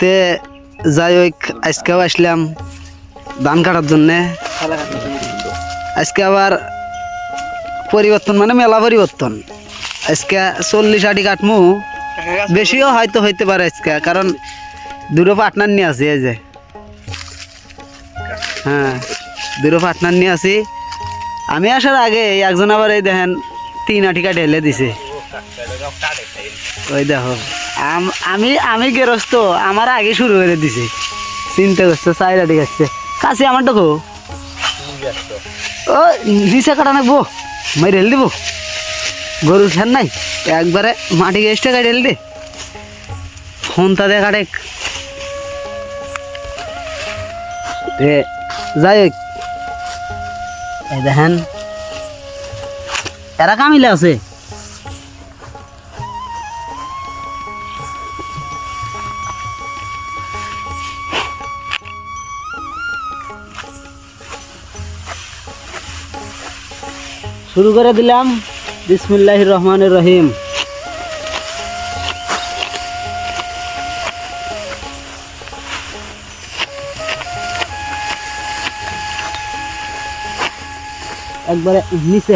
তে যাই হোক আজকেও আসলাম ধান কাটার জন্যে। আজকে আবার পরিবর্তন মানে মেলা পরিবর্তন। আজকে 40-60 কাটমু, বেশিও হয়তো হইতে পারে আজকে, কারণ দুটো পার্টনার নিয়ে আছি। এই যে হ্যাঁ, দুটো পার্টনার নিয়ে আছি। আমি আসার আগে একজন আবার এই দেখেন 3 আটিকা ঢেলে দিছে। ওই দেখো আমি আমি গেরস্ত আমার আগে শুরু করে দিছে, চিন্তা করছে 4 আটি খাচ্ছে কাছে আমার দেখো। ও নিচে কাটা নাকবো, মাই ঢেল দিব, গরুর ফ্যান নাই, একবারে মাটি গেস্টে কাটে ঢেল দে, ফোনটা দিয়ে কাটে। যাই হোক এই দেখেন এরা কামিলে আছে। শুরু করে দিলাম, বিসমিল্লাহির রহমানির রহিম। একবারে নিচে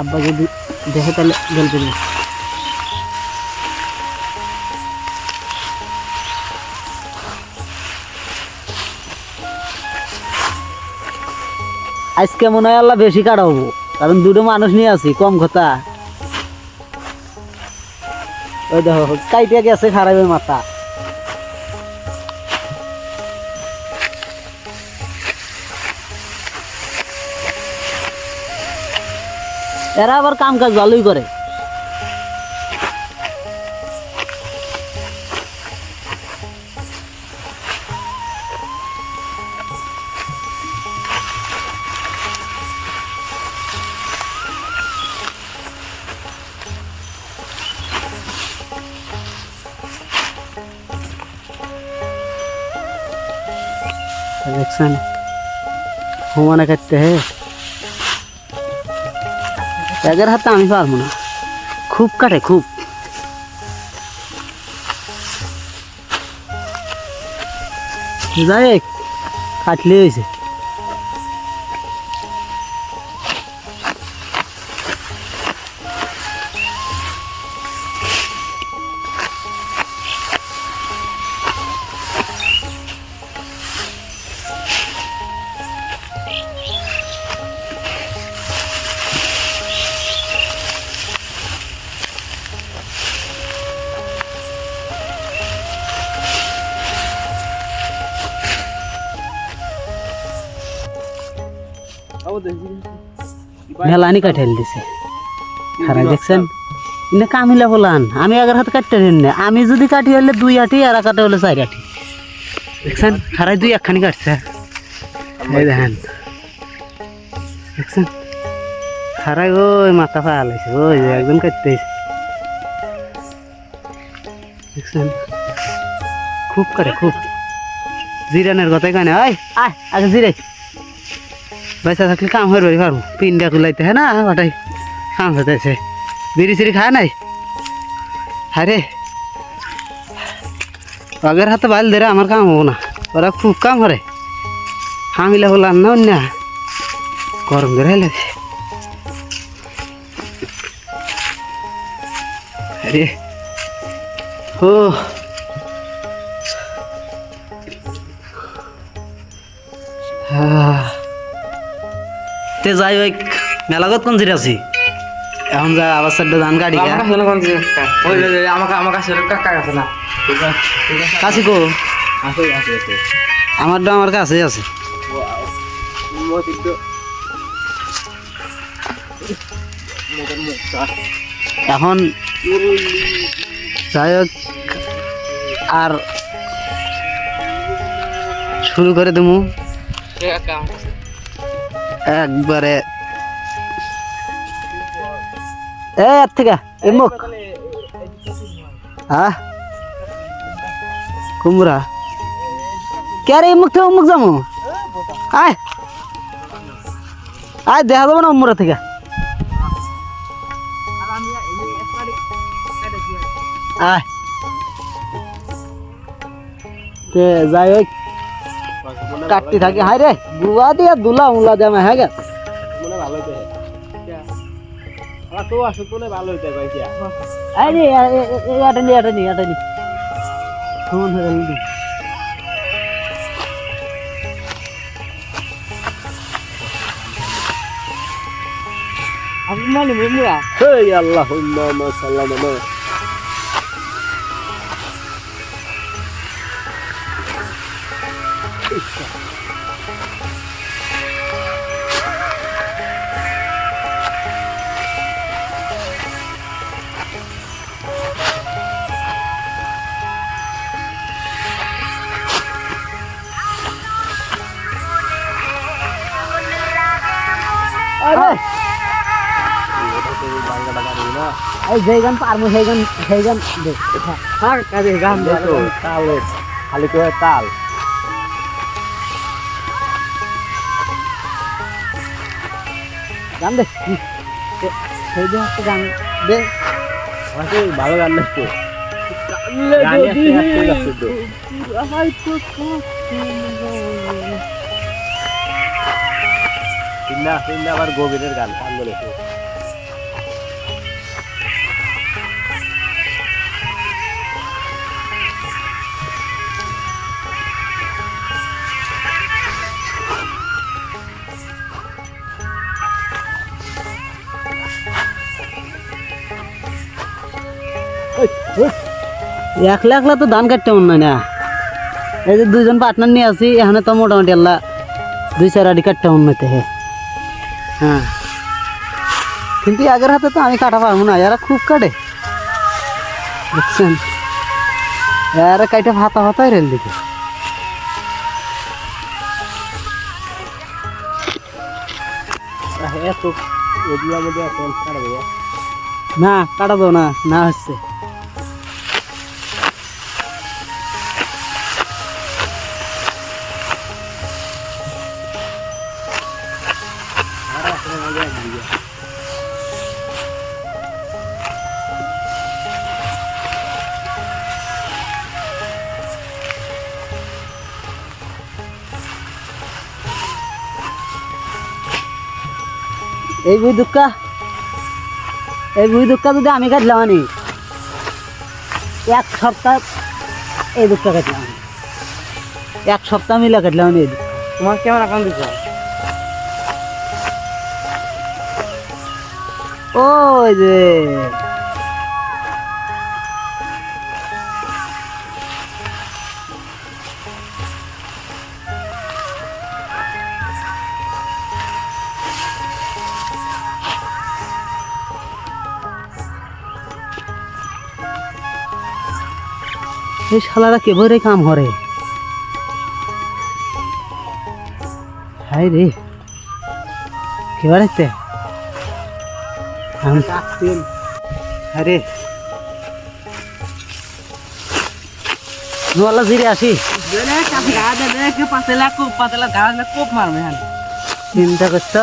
আব্বা যদি দেখে তাহলে গল্প নেই। আজকে মনে হয় আল্লাহ বেশি কাটাবো, কারণ দুটো মানুষ নিয়ে আছি, কম কথা। ওই দেখো কাইটিয়া গেছে খারাপের মাথা। এরা আবার কাম কাজ ভালোই করে। দেখছেন হুমানে কাটতে হে, একের হাতে আমি পারবো না, খুব কাটে খুব। যাই কাটলে হয়েছে। মেলানি কাটাইল দিছে খারাপ, দেখছেন ইনে কামিলা বলান। আমি আগের হাতে কাটতে দিন না, আমি যদি কাটি হলে 2 আটি আর কাটে হলে 4 আটি। দেখছেন খারাই 2 একখানি কাটছে। এই দেখেন দেখছেন খারাই ওই মাথা ফাল হয়েছে, ওই একজন কাটতে দেখছেন খুব কাটে খুব। জিরানের কথাই কানে আয় আয় আগে জিরাই বাইসা থাকলে কাম হয়ে রই পারবো। পিন্ডা কুলাইতে হ্যাঁ না ওটাই কাম হতেছে। বিড়ি সিড়ি খায় নাই আরে আগের হাতে বাইল ধরে আমার কাম হবো না, ওরা খুব কাম করে। হামিলা বলার না অন্য গরম ধরে হেলেছে। আরে ও তে যাই হোক মেলাগত কোন জিরে আছি এখন, যা আবার সাইডে ধান কাটি কাছে কো আমারটা আমার কাছে আছে। এখন যাই হোক আর শুরু করে দেবো একবারে। এর থেকে এমুক হ্যাঁ কুমড়া কে রে, এমুক থেকে অমুক যাবো। আয় আয় দেখা যাবো না উমরা থেকে। আয় তে যাই হোক কাটতে থাকি হাই রে গুয়া দিয়া দুলা উলা জামা হ্যাঁ গে মনে ভালো হইতে তো আসুক মনে ভালো হইতে ভাই কি এই রে এটা নি ফোন হয়ে গেল আপনি মানে মুরা হে আল্লাহুম্মা সাল্লামা আরে এই যেই গান পারবো সেই গান দে হ্যাঁ কাজে গান দেখো তাল খালি তো তাল গান দে সেই যে একটা গান দে আমাকে ভালো গান দেখতে আবার গোবিনের গান গান বলেছে একলা একলা তো ধান কাটতে মন না এই যে দুইজন পার্টনার নিয়ে আছি এখানে তো মোটামুটি আল্লাহ 2-4 আড়ি কাটতে মন নাতে হ্যাঁ কিন্তু আগের হাতে তো আমি কাটা পারবো না এরা খুব কাটে বুঝছেন এরা কাইটা ভাতা রেল দিকে এত এগুলোর মধ্যে এখন কাটা দেবো না কাটা দাও না হচ্ছে এই বুই দুঃখা যদি আমি কাটলাম আনি 1 সপ্তাহ এই দুঃখা কাটলাম 1 সপ্তাহ মিলা কাটলাম আনি তোমার কেমন আকাম দিচ্ছ ওই যে এই শালারা কেবরে কাম করে হাই রে কেবারেতে আমি কাটতেন আরে নোয়ালা জিরে আসি পাতলা কোপ মারবে হ্যাঁ চিন্তা করছ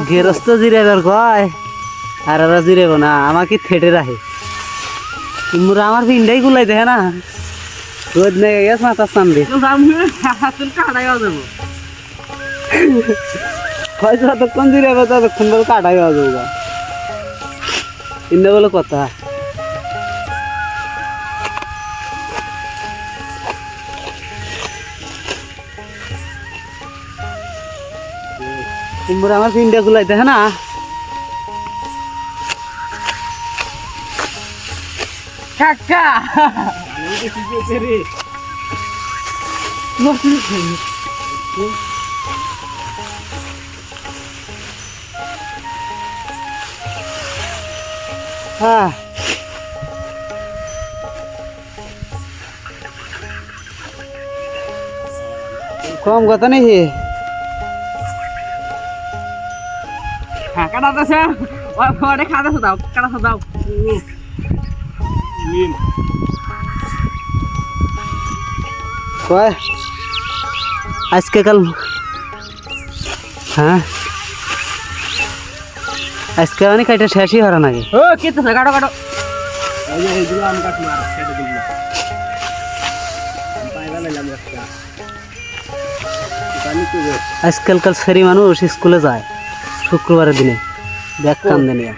গেরস্ত জিরে বের কয় আর ওরা জিরেব না আমাকে থেটে রাখে তোমরা আমার পিন্ডাই গুলাই দেখে না রোদ নেগে গেছে মাথার সামনে হয়তো যতক্ষণ জিরেব ততক্ষণ বলে কাটাই হওয়া যাবে ইন্দা বলে কথা তোমরা আমার পিন্ডা গুলাই দেখে না কাকা হ্যাঁ কম কথা নেই হ্যাঁ কাটাতেছে ওটা খাতাছে দাও কাটাছে দাও কয় আজকে কাল হ্যাঁ আজকে মানে কাইটা শেষই হরা নাকি ও কি তো কাটো কাটো এই যে এইগুলো আম কাট মার কেটে দিল পাইবা লাইলাম একটা জানি তো আজকালকার ছেড়ি মানুষ স্কুলে যায় শুক্রবারের দিনে ব্যাগ কান্দে নিয়ে।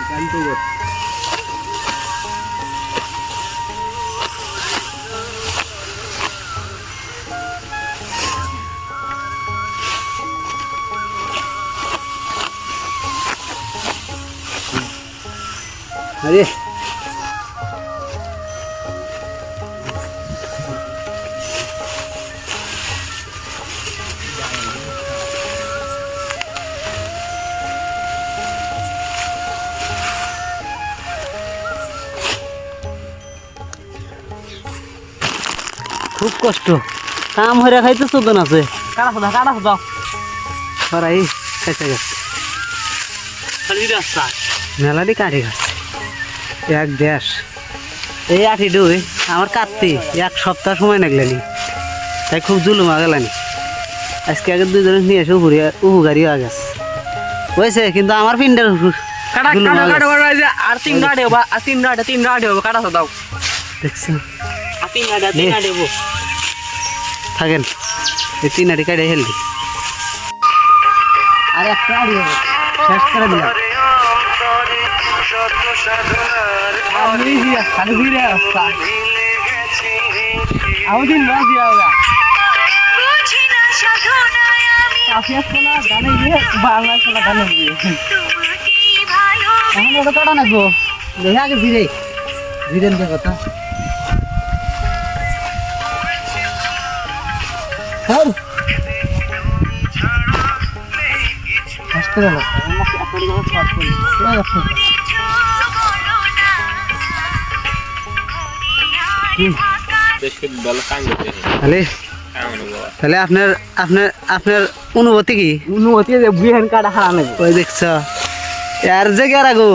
জানি তো আরে খুব কষ্ট কাম হয়ে খাইতে চোদন আছে কাটা দাও সরাই খাইতে গেছে খালি রাস্তা মেলাটি কাঠি খাচ্ছে এক দেশ এই আঠি ডুই আমার কাটতে এক সপ্তাহ সময় লাগলেনি তাই খুব জুলুমা গেলানি আজকে আগে দুজনে নিয়ে এসে উপকারী হয়ে গেছে হয়েছে কিন্তু আমার পিন্ডের কাটা আর তিন গাড়ি হবে আর তিন গাড়ি হবে কাটা দাও দেখছেন আর তিন গাড়ি হবে থাকেন এই তিন আটি কাটে হেলদি আর একটা আড়ি হবে শেষ করে দিলাম খালি ঘুরে আসতা আমাদের না দিয়া হবে কাফিয়া শোনা গানে গিয়ে বাংলা শোনা গানে গিয়ে এখন ওটা কাটা নাকবো দেখে আগে ভিড়ে ভিড়েন যে কথা হ্যাঁ শেষ করে দিলাম তাহলে তাহলে আপনার আপনার আপনার অনুভূতি কি অনুমতি বুঝেন কাটা হারা নেবে ওই দেখছ আর যে গেরা গো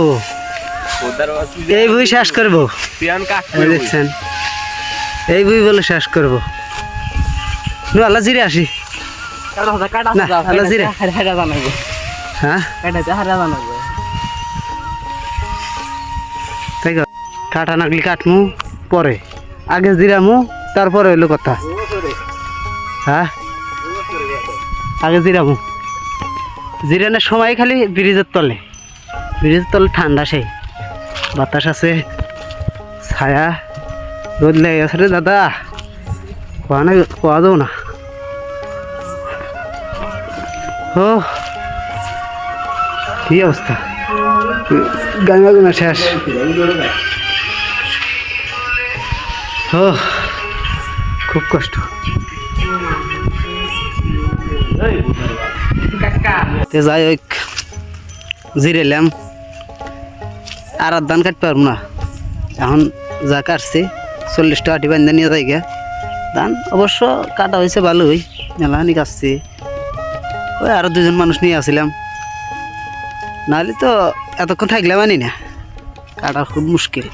এই বই শেষ করবো ওই দেখছেন এই বই বলে শেষ করবো আল্লাহ জিরে আসি কাটা না, আল্লাহ জিরে। হারা জানাবো হ্যাঁ কাটাতে হারা জানাবো তাই কাটা নাগলি কাটমু পরে আগে জিরামু তারপরে হইলো কথা হ্যাঁ আগে জিরামু জিরানোর সময় খালি ব্রিজের তলে ঠান্ডা সেই বাতাস আছে ছায়া রোদ লেগে গেছে রে দাদা কোয়া যাও না ও কি অবস্থা গাঙ্গা গুনা শেষ ও খুব কষ্ট তে যাই হোক জিরেলাম আর ধান কাটতে পারবো না এখন যা কাটছি 40টা আটি বান্ধা নিয়ে যাই গা ধান অবশ্য কাটা হয়েছে ভালোই মেলাহানি কাটছি ওই আরো দুজন মানুষ নিয়ে আসছিলাম নাহলে তো এতক্ষণ থাকলাম আনি না কাটা খুব মুশকিল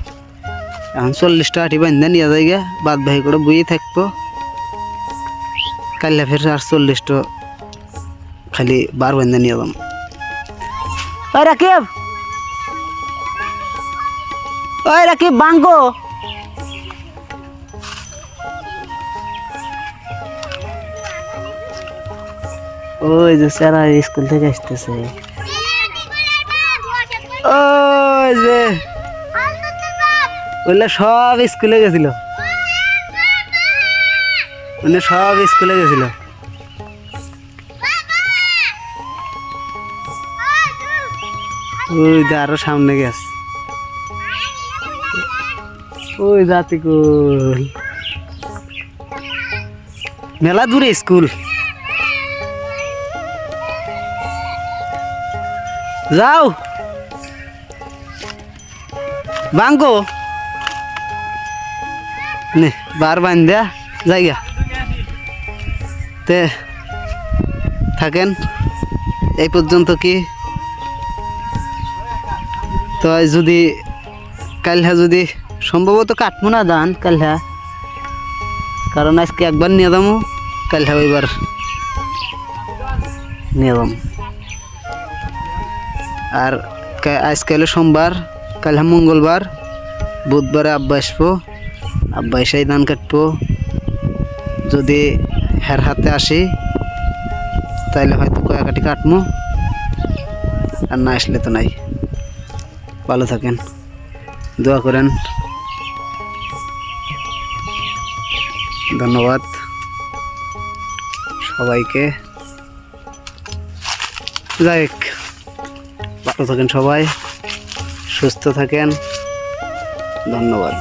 এখন 40টা আটি বান্ধা নিয়ে যাই গা বাদ ভাই করে বইয়ে থাকবো কাল্লা ফের আর 40টা খালি বার বান্ধা নিয়ে যাম ওই রাকিব বাঙ্গো ওই যে স্যার স্কুল থেকে আসতেছে ওই যে বললে সব স্কুলে গেছিল মানে সব স্কুলে গেছিল ওই যে আরো সামনে গেছে ওই জাতিকুল মেলা দূরে স্কুল যাও বাঙ্গো নে বার বান্ধা জায়গা তে থাকেন এই পর্যন্ত কি তো যদি কালহা যদি সম্ভবত কাটবো না ধান কালহা কারণ আজকে একবার নিয়ে যাবো কালহা এবার নিয়ে যাম আর আজকে হলো সোমবার, কাল মঙ্গলবার, বুধবারে আব্বা আসবো, আব্বা এসেই ধান কাটবো। যদি হের হাতে আসি তাহলে হয়তো কয়াকাটি কাটবো, আর না আসলে তো নাই। ভালো থাকেন, দোয়া করেন, ধন্যবাদ সবাইকে। যাই হোক, ভালো থাকেন সবাই, সুস্থ থাকেন, ধন্যবাদ।